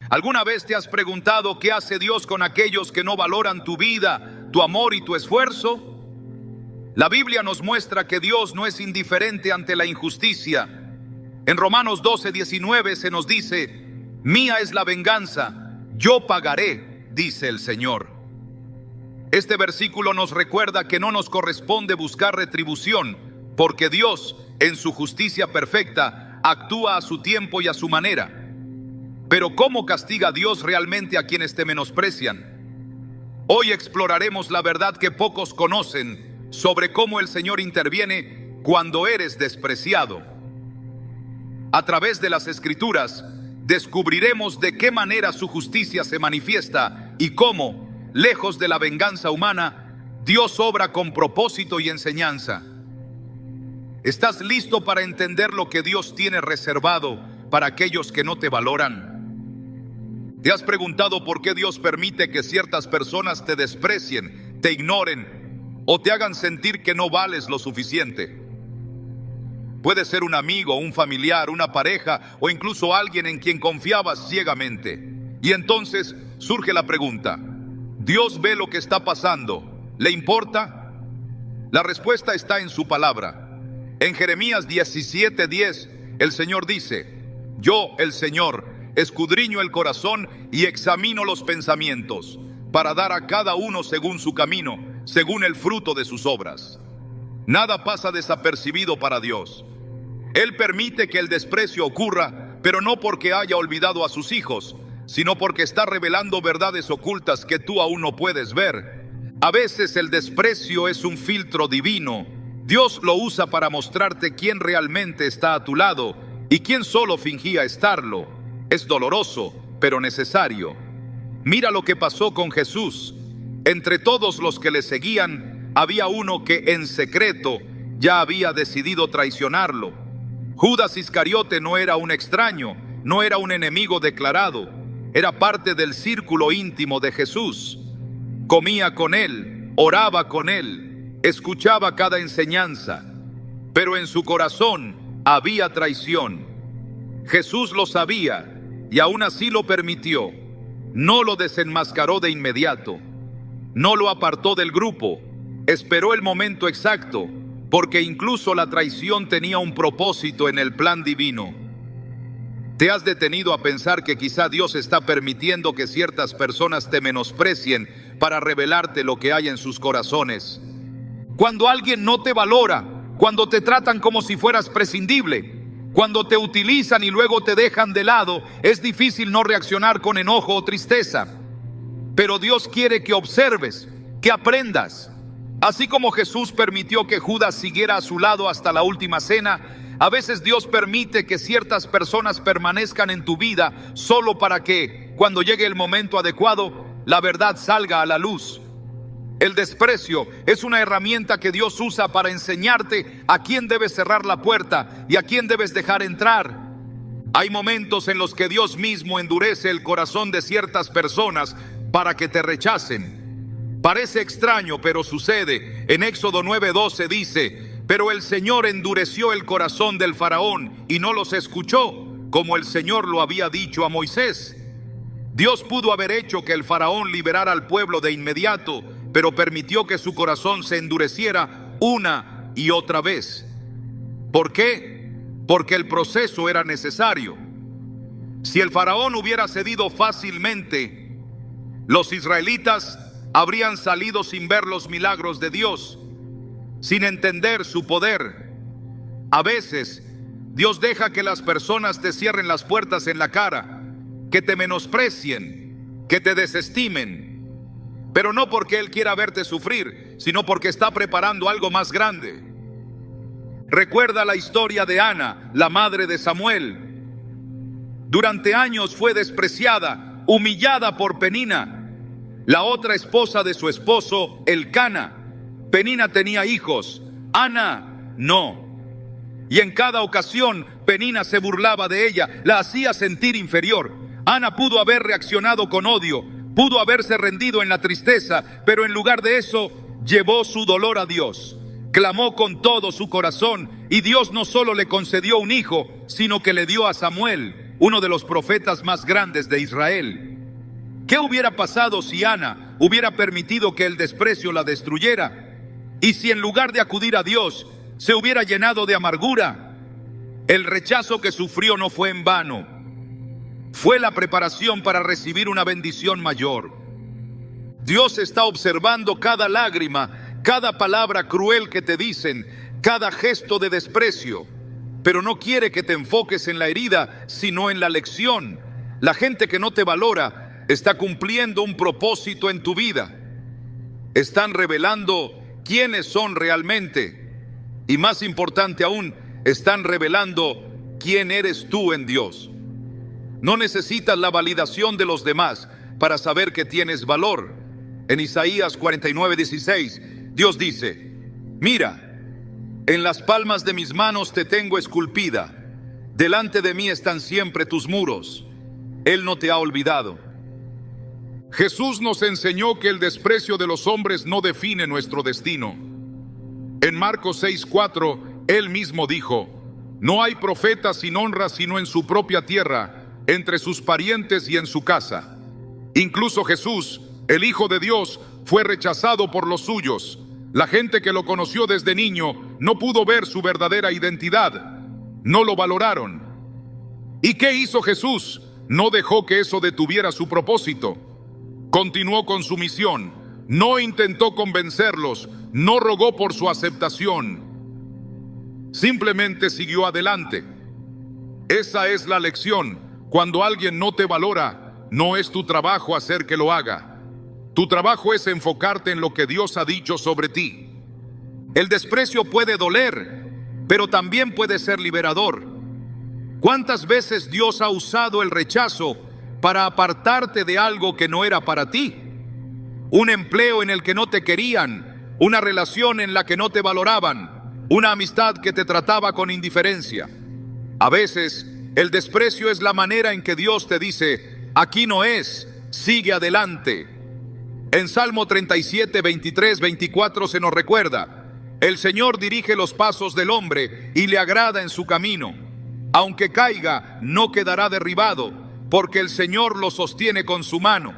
¿Alguna vez te has preguntado qué hace Dios con aquellos que no valoran tu vida, tu amor y tu esfuerzo? La Biblia nos muestra que Dios no es indiferente ante la injusticia. En Romanos 12:19 se nos dice: mía es la venganza, yo pagaré, dice el Señor. Este versículo nos recuerda que no nos corresponde buscar retribución, porque Dios, en su justicia perfecta, actúa a su tiempo y a su manera. Pero ¿cómo castiga Dios realmente a quienes te menosprecian? Hoy exploraremos la verdad que pocos conocen sobre cómo el Señor interviene cuando eres despreciado. A través de las Escrituras, descubriremos de qué manera su justicia se manifiesta y cómo, lejos de la venganza humana, Dios obra con propósito y enseñanza. ¿Estás listo para entender lo que Dios tiene reservado para aquellos que no te valoran? ¿Te has preguntado por qué Dios permite que ciertas personas te desprecien, te ignoren o te hagan sentir que no vales lo suficiente? Puede ser un amigo, un familiar, una pareja o incluso alguien en quien confiabas ciegamente. Y entonces surge la pregunta: ¿Dios ve lo que está pasando? ¿Le importa? La respuesta está en su palabra. En Jeremías 17:10, el Señor dice: yo, el Señor, escudriño el corazón y examino los pensamientos, para dar a cada uno según su camino, según el fruto de sus obras. Nada pasa desapercibido para Dios. Él permite que el desprecio ocurra, pero no porque haya olvidado a sus hijos, sino porque está revelando verdades ocultas que tú aún no puedes ver. A veces el desprecio es un filtro divino. Dios lo usa para mostrarte quién realmente está a tu lado y quién solo fingía estarlo. Es doloroso, pero necesario. Mira lo que pasó con Jesús. Entre todos los que le seguían, había uno que en secreto ya había decidido traicionarlo. Judas Iscariote no era un extraño, no era un enemigo declarado, era parte del círculo íntimo de Jesús. Comía con él, oraba con él, escuchaba cada enseñanza, pero en su corazón había traición. Jesús lo sabía y aún así lo permitió. No lo desenmascaró de inmediato, no lo apartó del grupo, esperó el momento exacto, porque incluso la traición tenía un propósito en el plan divino. ¿Te has detenido a pensar que quizá Dios está permitiendo que ciertas personas te menosprecien para revelarte lo que hay en sus corazones? Cuando alguien no te valora, cuando te tratan como si fueras prescindible, cuando te utilizan y luego te dejan de lado, es difícil no reaccionar con enojo o tristeza. Pero Dios quiere que observes, que aprendas. Así como Jesús permitió que Judas siguiera a su lado hasta la última cena, a veces Dios permite que ciertas personas permanezcan en tu vida solo para que, cuando llegue el momento adecuado, la verdad salga a la luz. El desprecio es una herramienta que Dios usa para enseñarte a quién debes cerrar la puerta y a quién debes dejar entrar. Hay momentos en los que Dios mismo endurece el corazón de ciertas personas para que te rechacen. Parece extraño, pero sucede. En Éxodo 9:12 dice: pero el Señor endureció el corazón del faraón y no los escuchó, como el Señor lo había dicho a Moisés. Dios pudo haber hecho que el faraón liberara al pueblo de inmediato, pero permitió que su corazón se endureciera una y otra vez. ¿Por qué? Porque el proceso era necesario. Si el faraón hubiera cedido fácilmente, los israelitas habrían salido sin ver los milagros de Dios, sin entender su poder. A veces, Dios deja que las personas te cierren las puertas en la cara, que te menosprecien, que te desestimen, pero no porque Él quiera verte sufrir, sino porque está preparando algo más grande. Recuerda la historia de Ana, la madre de Samuel. Durante años fue despreciada, humillada por Penina, la otra esposa de su esposo, Elcana. Penina tenía hijos, Ana no. Y en cada ocasión Penina se burlaba de ella, la hacía sentir inferior. Ana pudo haber reaccionado con odio, pudo haberse rendido en la tristeza, pero en lugar de eso, llevó su dolor a Dios. Clamó con todo su corazón y Dios no solo le concedió un hijo, sino que le dio a Samuel. uno de los profetas más grandes de Israel. ¿Qué hubiera pasado si Ana hubiera permitido que el desprecio la destruyera? Y si en lugar de acudir a Dios, se hubiera llenado de amargura. El rechazo que sufrió no fue en vano. Fue la preparación para recibir una bendición mayor. Dios está observando cada lágrima, cada palabra cruel que te dicen, cada gesto de desprecio. Pero no quiere que te enfoques en la herida, sino en la lección. La gente que no te valora está cumpliendo un propósito en tu vida. Están revelando quiénes son realmente. Y más importante aún, están revelando quién eres tú en Dios. No necesitas la validación de los demás para saber que tienes valor. En Isaías 49:16, Dios dice: mira, en las palmas de mis manos te tengo esculpida, delante de mí están siempre tus muros. Él no te ha olvidado. Jesús nos enseñó que el desprecio de los hombres no define nuestro destino. En Marcos 6:4, Él mismo dijo: no hay profeta sin honra sino en su propia tierra, entre sus parientes y en su casa. Incluso Jesús, el Hijo de Dios, fue rechazado por los suyos. La gente que lo conoció desde niño no pudo ver su verdadera identidad. No lo valoraron. ¿Y qué hizo Jesús? No dejó que eso detuviera su propósito. Continuó con su misión. No intentó convencerlos. No rogó por su aceptación. Simplemente siguió adelante. Esa es la lección. Cuando alguien no te valora, no es tu trabajo hacer que lo haga. Tu trabajo es enfocarte en lo que Dios ha dicho sobre ti. El desprecio puede doler, pero también puede ser liberador. ¿Cuántas veces Dios ha usado el rechazo para apartarte de algo que no era para ti? Un empleo en el que no te querían, una relación en la que no te valoraban, una amistad que te trataba con indiferencia. A veces, el desprecio es la manera en que Dios te dice: aquí no es, sigue adelante. En Salmo 37, 23, 24 se nos recuerda: el Señor dirige los pasos del hombre y le agrada en su camino. Aunque caiga, no quedará derribado, porque el Señor lo sostiene con su mano.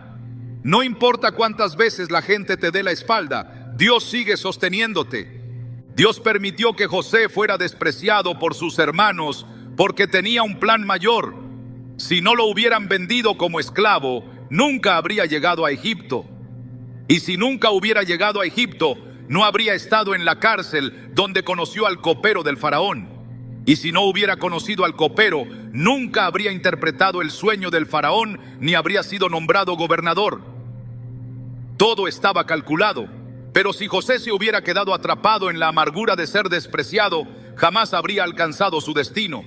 No importa cuántas veces la gente te dé la espalda, Dios sigue sosteniéndote. Dios permitió que José fuera despreciado por sus hermanos porque tenía un plan mayor. Si no lo hubieran vendido como esclavo, nunca habría llegado a Egipto. Y si nunca hubiera llegado a Egipto, no habría estado en la cárcel donde conoció al copero del faraón. Y si no hubiera conocido al copero, nunca habría interpretado el sueño del faraón ni habría sido nombrado gobernador. Todo estaba calculado. Pero si José se hubiera quedado atrapado en la amargura de ser despreciado, jamás habría alcanzado su destino.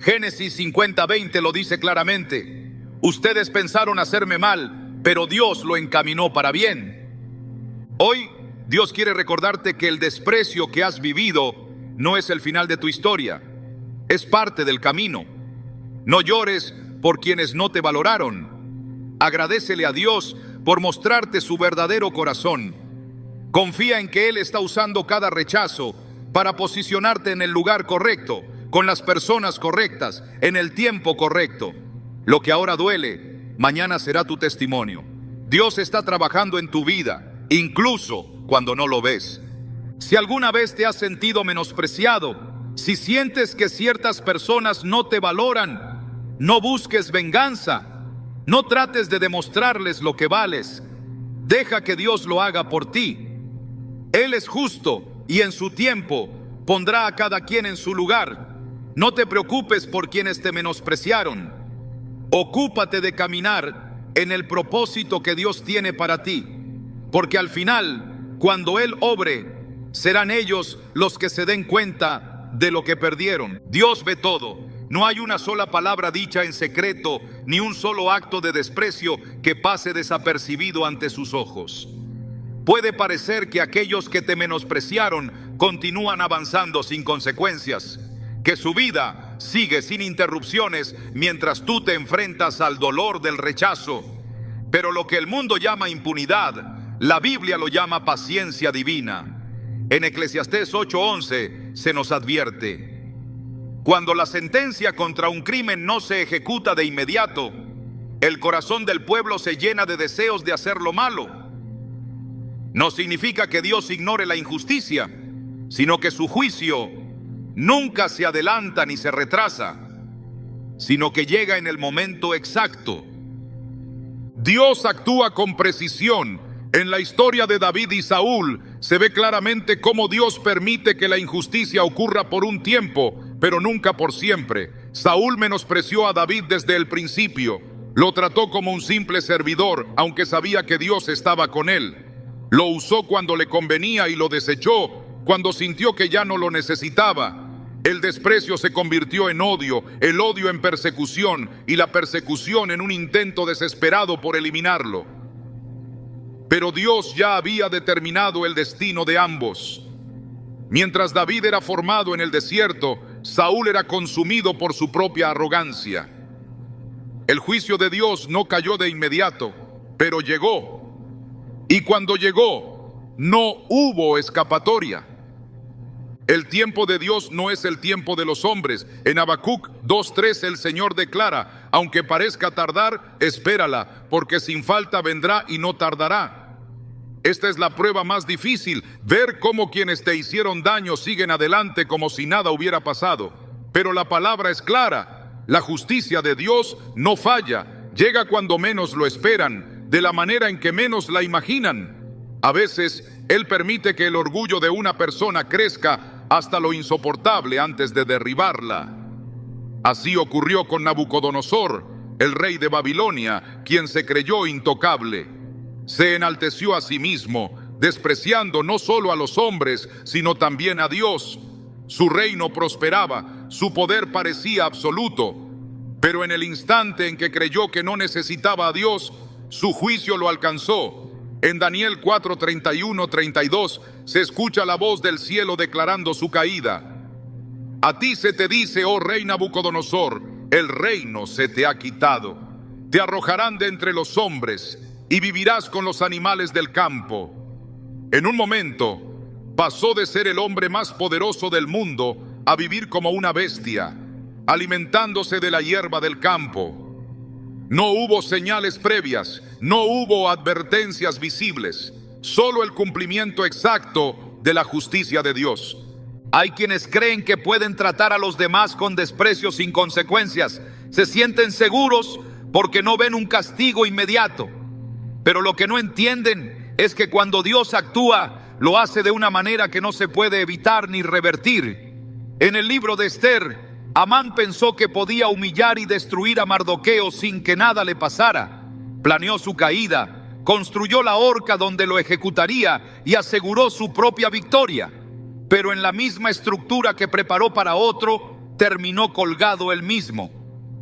Génesis 50:20 lo dice claramente: ustedes pensaron hacerme mal, pero Dios lo encaminó para bien. Hoy, Dios quiere recordarte que el desprecio que has vivido no es el final de tu historia, es parte del camino. No llores por quienes no te valoraron. Agradécele a Dios por mostrarte su verdadero corazón. Confía en que Él está usando cada rechazo para posicionarte en el lugar correcto, con las personas correctas, en el tiempo correcto. Lo que ahora duele, mañana será tu testimonio. Dios está trabajando en tu vida, incluso cuando no lo ves. Si alguna vez te has sentido menospreciado, si sientes que ciertas personas no te valoran, no busques venganza. No trates de demostrarles lo que vales. Deja que Dios lo haga por ti. Él es justo y en su tiempo pondrá a cada quien en su lugar. No te preocupes por quienes te menospreciaron. Ocúpate de caminar en el propósito que Dios tiene para ti, porque al final, cuando Él obre, serán ellos los que se den cuenta de lo que perdieron. Dios ve todo. No hay una sola palabra dicha en secreto, ni un solo acto de desprecio que pase desapercibido ante sus ojos. Puede parecer que aquellos que te menospreciaron continúan avanzando sin consecuencias, que su vida sigue sin interrupciones mientras tú te enfrentas al dolor del rechazo. Pero lo que el mundo llama impunidad, la Biblia lo llama paciencia divina. En Eclesiastés 8:11 se nos advierte: Cuando la sentencia contra un crimen no se ejecuta de inmediato, el corazón del pueblo se llena de deseos de hacer lo malo. No significa que Dios ignore la injusticia, sino que su juicio nunca se adelanta ni se retrasa, sino que llega en el momento exacto. Dios actúa con precisión. En la historia de David y Saúl se ve claramente cómo Dios permite que la injusticia ocurra por un tiempo, pero nunca por siempre. Saúl menospreció a David desde el principio. Lo trató como un simple servidor, aunque sabía que Dios estaba con él. Lo usó cuando le convenía y lo desechó cuando sintió que ya no lo necesitaba. El desprecio se convirtió en odio, el odio en persecución y la persecución en un intento desesperado por eliminarlo. Pero Dios ya había determinado el destino de ambos. Mientras David era formado en el desierto, Saúl era consumido por su propia arrogancia. El juicio de Dios no cayó de inmediato, pero llegó. Y cuando llegó, no hubo escapatoria. El tiempo de Dios no es el tiempo de los hombres. En Habacuc 2:3 el Señor declara: aunque parezca tardar, espérala, porque sin falta vendrá y no tardará. Esta es la prueba más difícil, ver cómo quienes te hicieron daño siguen adelante como si nada hubiera pasado. Pero la palabra es clara: la justicia de Dios no falla, llega cuando menos lo esperan, de la manera en que menos la imaginan. A veces, Él permite que el orgullo de una persona crezca hasta lo insoportable antes de derribarla. Así ocurrió con Nabucodonosor, el rey de Babilonia, quien se creyó intocable. Se enalteció a sí mismo, despreciando no solo a los hombres, sino también a Dios. Su reino prosperaba, su poder parecía absoluto, pero en el instante en que creyó que no necesitaba a Dios, su juicio lo alcanzó. En Daniel 4:31-32 se escucha la voz del cielo declarando su caída. A ti se te dice, oh rey Nabucodonosor, el reino se te ha quitado. Te arrojarán de entre los hombres y vivirás con los animales del campo. En un momento pasó de ser el hombre más poderoso del mundo a vivir como una bestia, alimentándose de la hierba del campo. No hubo señales previas, no hubo advertencias visibles, solo el cumplimiento exacto de la justicia de Dios. Hay quienes creen que pueden tratar a los demás con desprecio sin consecuencias. Se sienten seguros porque no ven un castigo inmediato. Pero lo que no entienden es que cuando Dios actúa, lo hace de una manera que no se puede evitar ni revertir. En el libro de Esther, Amán pensó que podía humillar y destruir a Mardoqueo sin que nada le pasara. Planeó su caída, construyó la horca donde lo ejecutaría y aseguró su propia victoria. Pero en la misma estructura que preparó para otro, terminó colgado él mismo.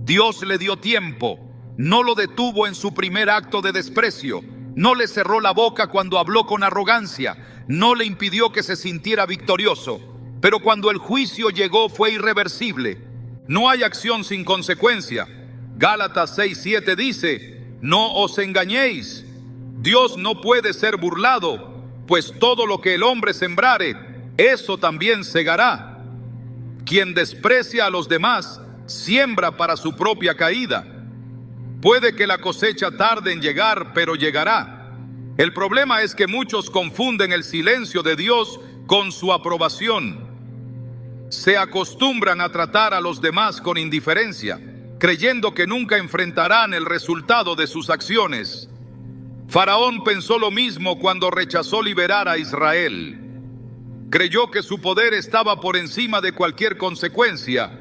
Dios le dio tiempo, no lo detuvo en su primer acto de desprecio, no le cerró la boca cuando habló con arrogancia, no le impidió que se sintiera victorioso. Pero cuando el juicio llegó fue irreversible. No hay acción sin consecuencia. Gálatas 6:7 dice: no os engañéis, Dios no puede ser burlado, pues todo lo que el hombre sembrare, eso también segará. Quien desprecia a los demás, siembra para su propia caída. Puede que la cosecha tarde en llegar, pero llegará. El problema es que muchos confunden el silencio de Dios con su aprobación. Se acostumbran a tratar a los demás con indiferencia, creyendo que nunca enfrentarán el resultado de sus acciones. Faraón pensó lo mismo cuando rechazó liberar a Israel. Creyó que su poder estaba por encima de cualquier consecuencia.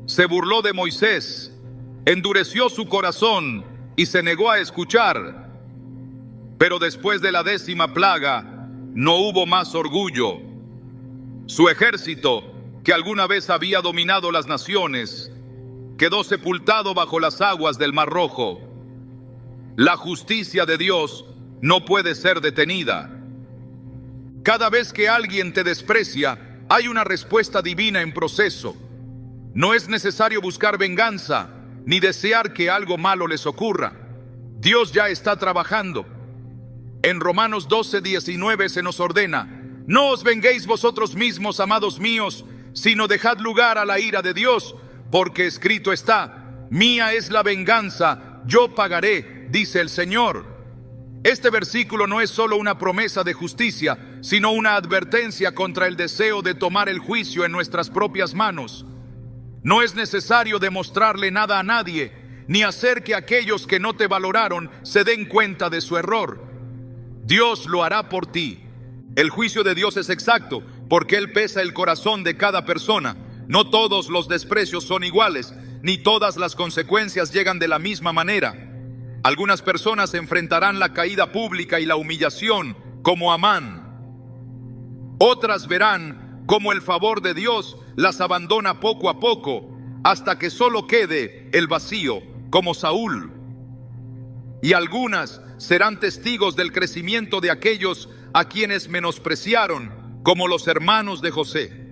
Se burló de Moisés, endureció su corazón y se negó a escuchar. Pero después de la 10ª plaga, no hubo más orgullo. Su ejército, que alguna vez había dominado las naciones, quedó sepultado bajo las aguas del Mar Rojo. La justicia de Dios no puede ser detenida. Cada vez que alguien te desprecia, hay una respuesta divina en proceso. No es necesario buscar venganza, ni desear que algo malo les ocurra. Dios ya está trabajando. En Romanos 12:19 se nos ordena: no os venguéis vosotros mismos, amados míos, sino dejad lugar a la ira de Dios, porque escrito está: mía es la venganza, yo pagaré, dice el Señor. Este versículo no es solo una promesa de justicia, sino una advertencia contra el deseo de tomar el juicio en nuestras propias manos. No es necesario demostrarle nada a nadie, ni hacer que aquellos que no te valoraron se den cuenta de su error. Dios lo hará por ti. El juicio de Dios es exacto, porque Él pesa el corazón de cada persona. No todos los desprecios son iguales, ni todas las consecuencias llegan de la misma manera. Algunas personas enfrentarán la caída pública y la humillación, como Amán. Otras verán cómo el favor de Dios las abandona poco a poco, hasta que solo quede el vacío, como Saúl. Y algunas serán testigos del crecimiento de aquellos a quienes menospreciaron, como los hermanos de José.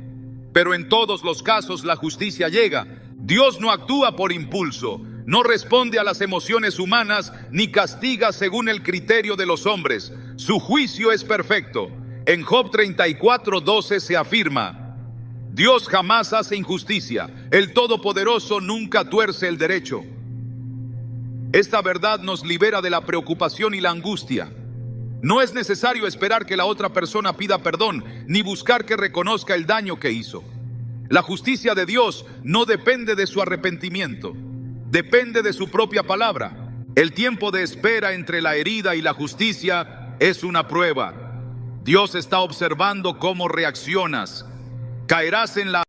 Pero en todos los casos la justicia llega. Dios no actúa por impulso, no responde a las emociones humanas, ni castiga según el criterio de los hombres. Su juicio es perfecto. En Job 34:12 se afirma: Dios jamás hace injusticia, el Todopoderoso nunca tuerce el derecho. Esta verdad nos libera de la preocupación y la angustia. No es necesario esperar que la otra persona pida perdón, ni buscar que reconozca el daño que hizo. La justicia de Dios no depende de su arrepentimiento, depende de su propia palabra. El tiempo de espera entre la herida y la justicia es una prueba. Dios está observando cómo reaccionas. Caerás en la